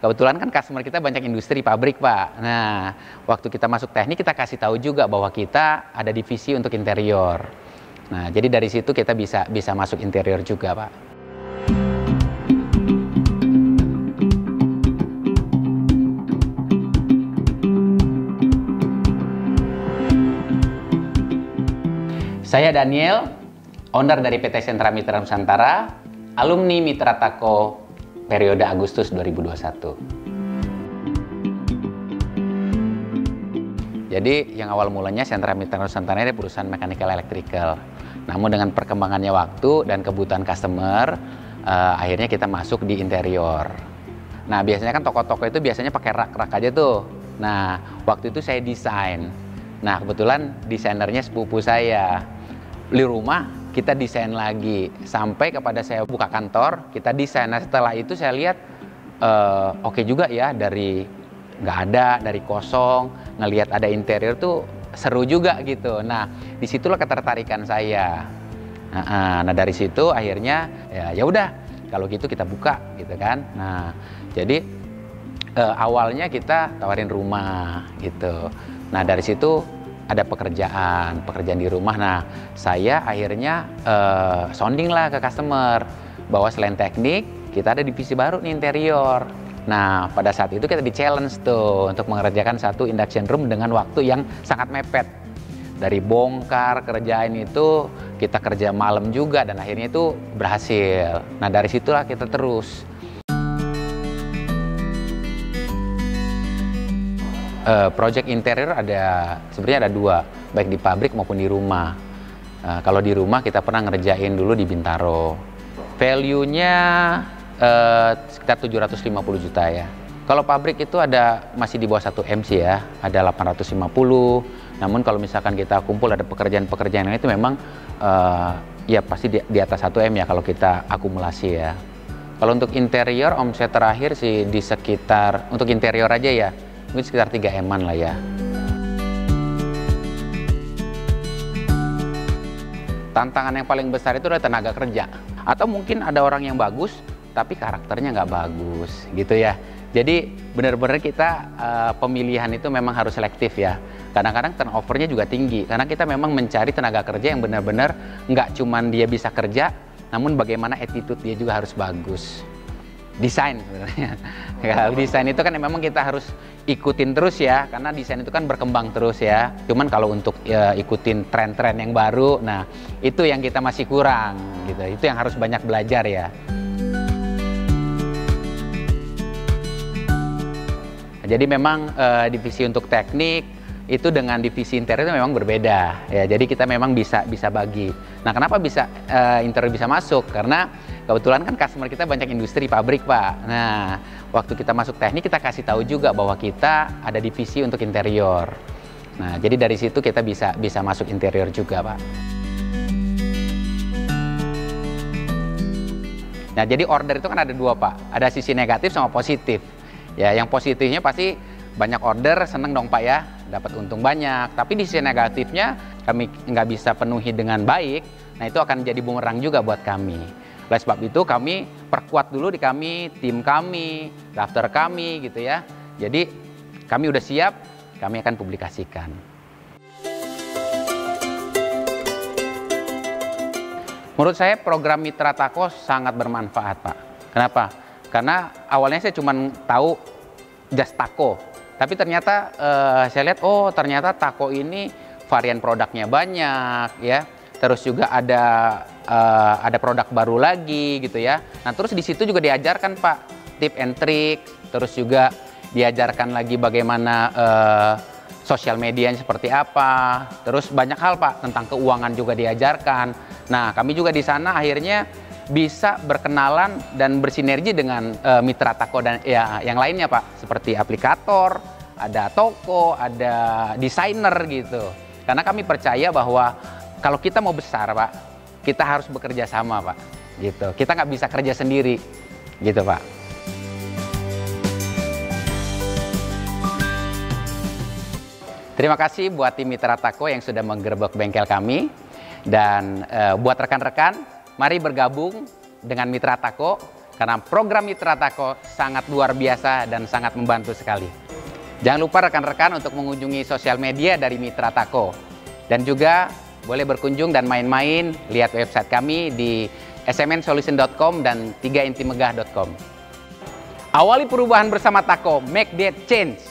kebetulan kan customer kita banyak industri pabrik, Pak. Nah, waktu kita masuk teknik kita kasih tahu juga bahwa kita ada divisi untuk interior. Nah, jadi dari situ kita bisa masuk interior juga, Pak. Saya Daniel, owner dari PT Sentra Mitra Nusantara, alumni Mitra Tako periode Agustus 2021. Jadi yang awal mulanya Sentra Mitra Nusantara ini perusahaan mechanical electrical. Namun dengan perkembangannya waktu dan kebutuhan customer, akhirnya kita masuk di interior. Nah, biasanya kan toko-toko itu biasanya pakai rak-rak aja tuh. Nah, waktu itu saya desain. Nah, kebetulan desainernya sepupu saya. Di rumah kita desain lagi sampai kepada saya buka kantor, kita desain. Nah, setelah itu saya lihat oke juga ya, dari nggak ada, dari kosong, ngelihat ada interior tuh seru juga gitu. Nah, disitulah ketertarikan saya. Nah, dari situ akhirnya ya udah kalau gitu kita buka gitu kan. Nah, jadi awalnya kita tawarin rumah gitu. Nah, dari situ ada pekerjaan di rumah. Nah, saya akhirnya sounding lah ke customer bahwa selain teknik, kita ada divisi baru nih, interior. Nah, pada saat itu kita di-challenge tuh untuk mengerjakan satu induction room dengan waktu yang sangat mepet. Dari bongkar kerjain itu, kita kerja malam juga dan akhirnya itu berhasil. Nah, dari situlah kita terus. Project interior sebenarnya ada dua, baik di pabrik maupun di rumah. Kalau di rumah kita pernah ngerjain dulu di Bintaro. Value-nya sekitar 750 juta ya. Kalau pabrik itu masih di bawah 1 M sih ya, ada 850. Namun kalau misalkan kita kumpul ada pekerjaan-pekerjaan yang itu memang ya pasti di atas 1 M ya kalau kita akumulasi ya. Kalau untuk interior omset terakhir sih di sekitar, untuk interior aja ya, mungkin sekitar 3 M-an lah ya. Tantangan yang paling besar itu adalah tenaga kerja. Atau mungkin ada orang yang bagus, tapi karakternya nggak bagus gitu ya. Jadi benar-benar kita pemilihan itu memang harus selektif ya. Kadang-kadang turnover-nya juga tinggi, karena kita memang mencari tenaga kerja yang benar-benar nggak cuman dia bisa kerja, namun bagaimana attitude dia juga harus bagus. Desain sebenarnya. Kalau desain itu kan memang kita harus ikutin terus ya, karena desain itu kan berkembang terus ya. Cuman kalau untuk ikutin tren-tren yang baru, nah itu yang kita masih kurang gitu. Itu yang harus banyak belajar ya. Jadi memang divisi untuk teknik itu dengan divisi interior itu memang berbeda ya. Jadi kita memang bisa bagi. Nah, kenapa bisa interior bisa masuk? Karena kebetulan kan customer kita banyak industri pabrik, Pak. Nah, waktu kita masuk teknik kita kasih tahu juga bahwa kita ada divisi untuk interior. Nah, jadi dari situ kita bisa masuk interior juga, Pak. Nah, jadi order itu kan ada dua, Pak. Ada sisi negatif sama positif. Ya, yang positifnya pasti banyak order, seneng dong Pak ya, dapat untung banyak. Tapi di sisi negatifnya kami nggak bisa penuhi dengan baik, nah itu akan jadi bumerang juga buat kami. Oleh sebab itu kami perkuat dulu di tim kami, daftar kami gitu ya. Jadi kami udah siap, kami akan publikasikan. Menurut saya program Mitra Tako sangat bermanfaat, Pak. Kenapa? Karena awalnya saya cuma tahu just Tako. Tapi ternyata saya lihat, oh ternyata Tako ini varian produknya banyak ya. Terus juga ada produk baru lagi gitu ya. Nah terus di situ juga diajarkan Pak tip and trick. Terus juga diajarkan lagi bagaimana sosial medianya seperti apa. Terus banyak hal Pak tentang keuangan juga diajarkan. Nah kami juga di sana akhirnya bisa berkenalan dan bersinergi dengan Mitra Tako dan ya yang lainnya Pak, seperti aplikator, ada toko, ada desainer gitu. Karena kami percaya bahwa kalau kita mau besar Pak, kita harus bekerja sama Pak, gitu. Kita nggak bisa kerja sendiri, gitu Pak. Terima kasih buat tim Mitra Tako yang sudah menggerebek bengkel kami, dan buat rekan-rekan, mari bergabung dengan Mitra Tako karena program Mitra Tako sangat luar biasa dan sangat membantu sekali. Jangan lupa rekan-rekan untuk mengunjungi sosial media dari Mitra Tako. Dan juga boleh berkunjung dan main-main, lihat website kami di smnsolution.com dan 3intimegah.com. Awali perubahan bersama Tako, make that change.